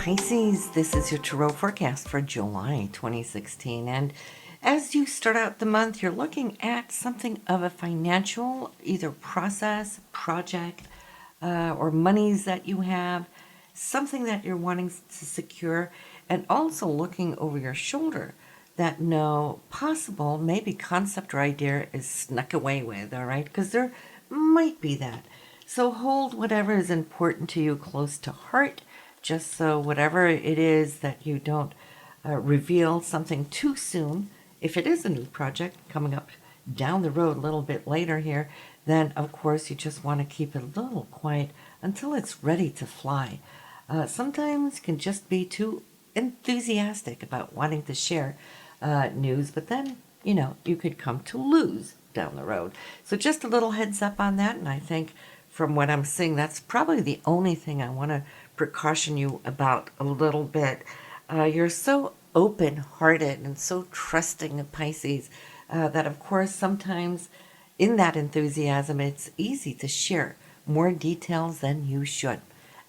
Pisces, this is your tarot forecast for July 2016. And as you start out the month, you're looking at something of a financial, either process, project, or monies that you have, something that you're wanting to secure, and also looking over your shoulder that no possible, maybe concept or idea is snuck away with, all right? Because there might be that. So hold whatever is important to you close to heart, just so whatever it is that you don't reveal something too soon. If it is a new project coming up down the road a little bit later here, then of course you just want to keep it a little quiet until it's ready to fly. Sometimes can just be too enthusiastic about wanting to share news, but then, you could come to lose down the road. So just a little heads up on that, and I think from what I'm seeing, that's probably the only thing I want to precaution you about a little bit. You're so open-hearted and so trusting of Pisces that, of course, sometimes in that enthusiasm, it's easy to share more details than you should.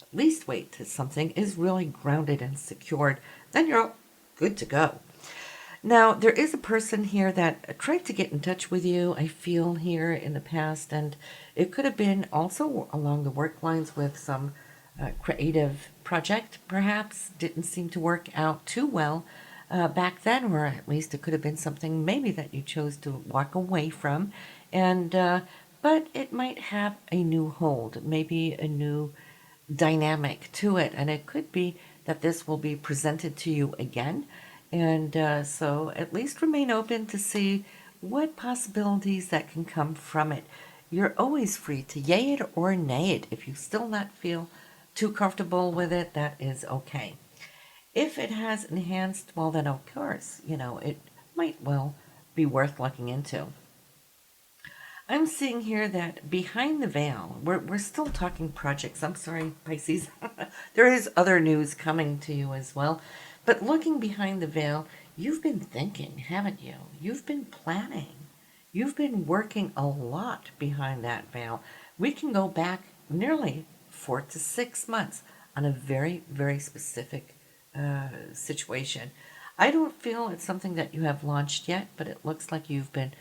At least wait till something is really grounded and secured. Then you're good to go. Now, there is a person here that tried to get in touch with you, I feel, here in the past, and it could have been also along the work lines with some creative project, perhaps. Didn't seem to work out too well back then, or at least it could have been something maybe that you chose to walk away from, and but it might have a new hold, maybe a new dynamic to it, and it could be that this will be presented to you again. And so at least remain open to see what possibilities that can come from it. You're always free to yay it or nay it. If you still not feel too comfortable with it, that is okay. If it has enhanced, well, then of course, it might well be worth looking into. I'm seeing here that behind the veil, we're still talking projects. I'm sorry, Pisces. There is other news coming to you as well. But looking behind the veil, you've been thinking, haven't you? You've been planning. You've been working a lot behind that veil. We can go back nearly 4 to 6 months on a very, very specific situation. I don't feel it's something that you have launched yet, but it looks like you've been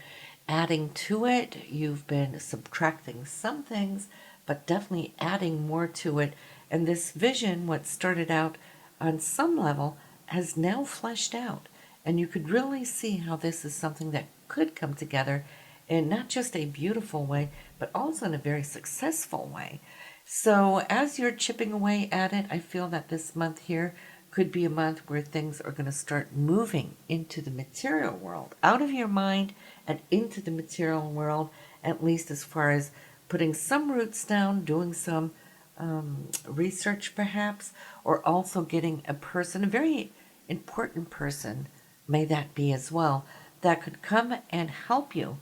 adding to it. You've been subtracting some things, but definitely adding more to it. And this vision, what started out on some level, has now fleshed out. And you could really see how this is something that could come together in not just a beautiful way, but also in a very successful way. So as you're chipping away at it, I feel that this month here could be a month where things are going to start moving into the material world, out of your mind and into the material world, at least as far as putting some roots down, doing some research perhaps, or also getting a person, a very important person, may that be as well, that could come and help you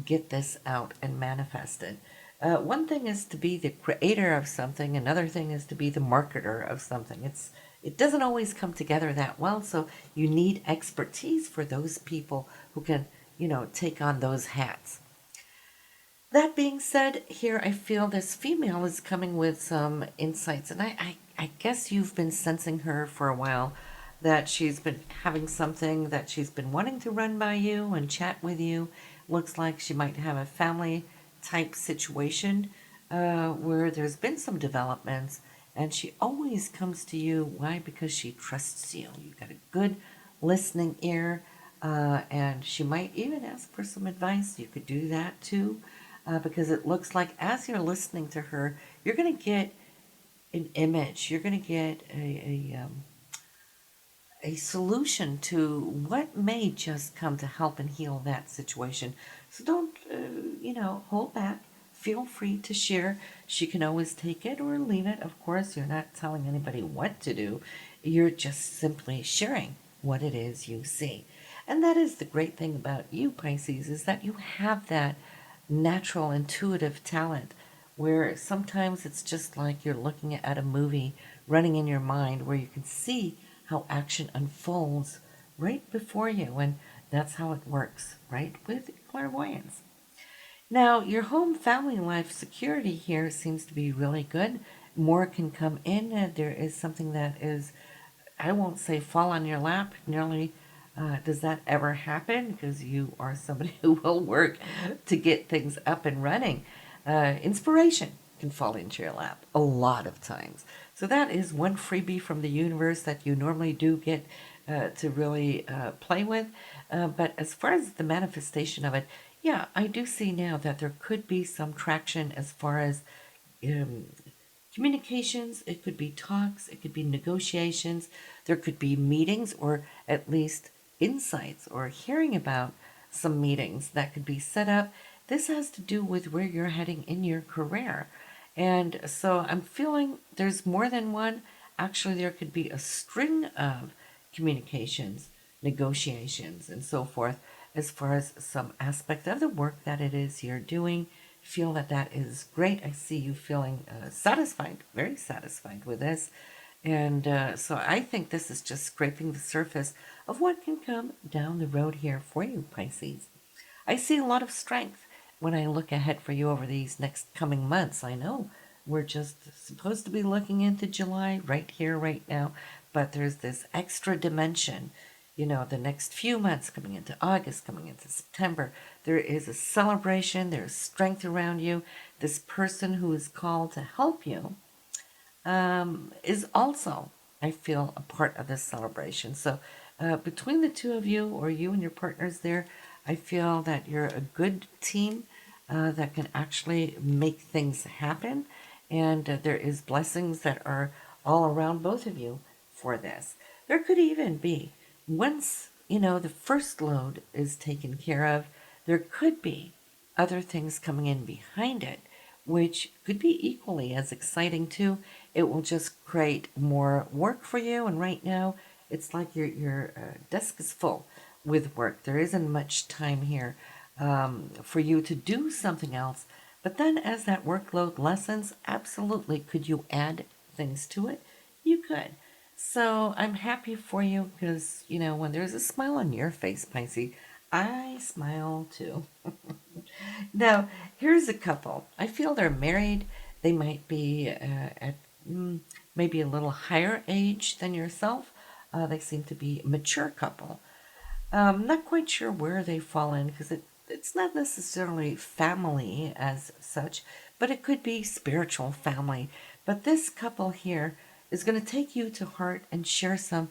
get this out and manifest it. One thing is to be the creator of something, another thing is to be the marketer of something. It doesn't always come together that well, so you need expertise for those people who can, take on those hats. That being said, here I feel this female is coming with some insights, and I guess you've been sensing her for a while, that she's been having something that she's been wanting to run by you and chat with you. Looks like she might have a family type situation where there's been some developments, and she always comes to you. Why? Because she trusts you. You've got a good listening ear, and she might even ask for some advice. You could do that too, because it looks like as you're listening to her, you're going to get an image. You're going to get a solution to what may just come to help and heal that situation. So don't, hold back. Feel free to share. She can always take it or leave it. Of course, you're not telling anybody what to do. You're just simply sharing what it is you see. And that is the great thing about you, Pisces, is that you have that natural intuitive talent where sometimes it's just like you're looking at a movie running in your mind where you can see how action unfolds right before you. And that's how it works, right? With clairvoyance. Now, your home family life security here seems to be really good. More can come in. There is something that is I won't say fall on your lap. Nearly, does that ever happen? Because you are somebody who will work to get things up and running. Inspiration can fall into your lap a lot of times. So that is one freebie from the universe that you normally do get to really play with. But as far as the manifestation of it, yeah, I do see now that there could be some traction as far as um, communications. It could be talks, it could be negotiations, there could be meetings, or at least insights or hearing about some meetings that could be set up. This has to do with where you're heading in your career. And so I'm feeling there's more than one. Actually, there could be a string of communications, negotiations, and so forth as far as some aspect of the work that it is you're doing. Feel that that is great. I see you feeling satisfied, very satisfied with this. And so I think this is just scraping the surface of what can come down the road here for you, Pisces. I see a lot of strength when I look ahead for you over these next coming months. I know we're just supposed to be looking into July right here, right now, but there's this extra dimension. You know, the next few months coming into August, coming into September, there is a celebration, there's strength around you. This person who is called to help you is also, I feel, a part of this celebration. So between the two of you, or you and your partners there, I feel that you're a good team that can actually make things happen. And there is blessings that are all around both of you for this. There could even be, once, you know, the first load is taken care of, there could be other things coming in behind it, which could be equally as exciting too. It will just create more work for you. And right now, it's like your desk is full with work. There isn't much time here for you to do something else. But then as that workload lessens, absolutely, could you add things to it? You could. So I'm happy for you because, you know, when there's a smile on your face, Pisces, I smile too. Now, here's a couple. I feel they're married. They might be at maybe a little higher age than yourself. They seem to be a mature couple. Not quite sure where they fall in because it's not necessarily family as such, but it could be spiritual family. But this couple here is going to take you to heart and share some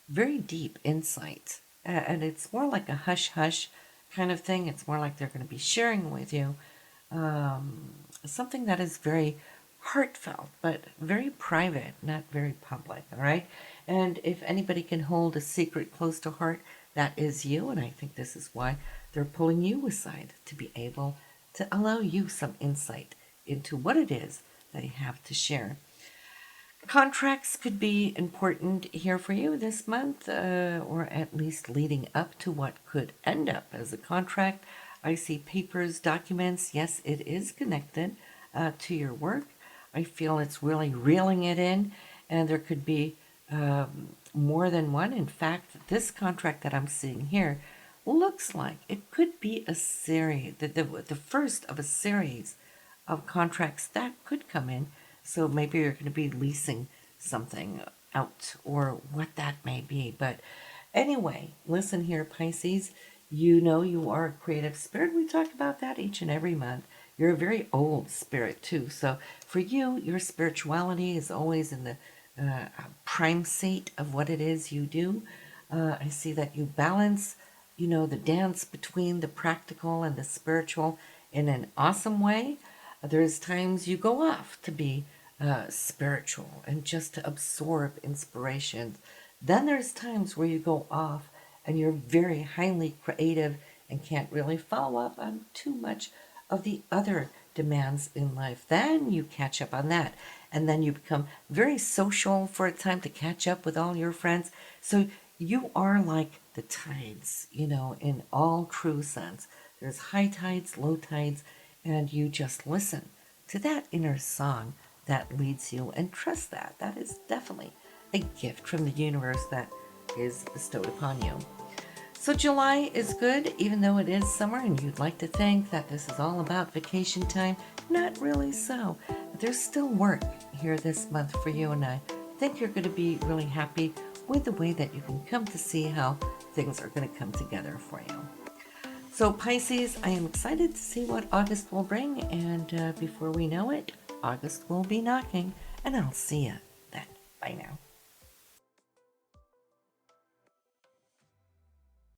very deep insight. And it's more like a hush hush kind of thing. It's more like they're going to be sharing with you something that is very heartfelt, but very private, not very public, all right? And if anybody can hold a secret close to heart, that is you. And I think this is why they're pulling you aside to be able to allow you some insight into what it is they have to share. Contracts could be important here for you this month, or at least leading up to what could end up as a contract. I see papers, documents. Yes, it is connected to your work. I feel it's really reeling it in, and there could be more than one. In fact, this contract that I'm seeing here looks like it could be a series, the first of a series of contracts that could come in. So maybe you're going to be leasing something out or what that may be. But anyway, listen here, Pisces. You know you are a creative spirit. We talk about that each and every month. You're a very old spirit too. So for you, your spirituality is always in the prime seat of what it is you do. I see that you balance, you know, the dance between the practical and the spiritual in an awesome way. There's times you go off to be spiritual and just to absorb inspiration. Then there's times where you go off and you're very highly creative and can't really follow up on too much of the other demands in life. Then you catch up on that. And then you become very social for a time to catch up with all your friends. So you are like the tides, you know, in all true sense. There's high tides, low tides, and you just listen to that inner song that leads you and trust that. That is definitely a gift from the universe that is bestowed upon you. So July is good, even though it is summer and you'd like to think that this is all about vacation time. Not really so. There's still work here this month for you, and I think you're going to be really happy with the way that you can come to see how things are going to come together for you. So Pisces, I am excited to see what August will bring, and before we know it, August will be knocking, and I'll see you then. Bye now.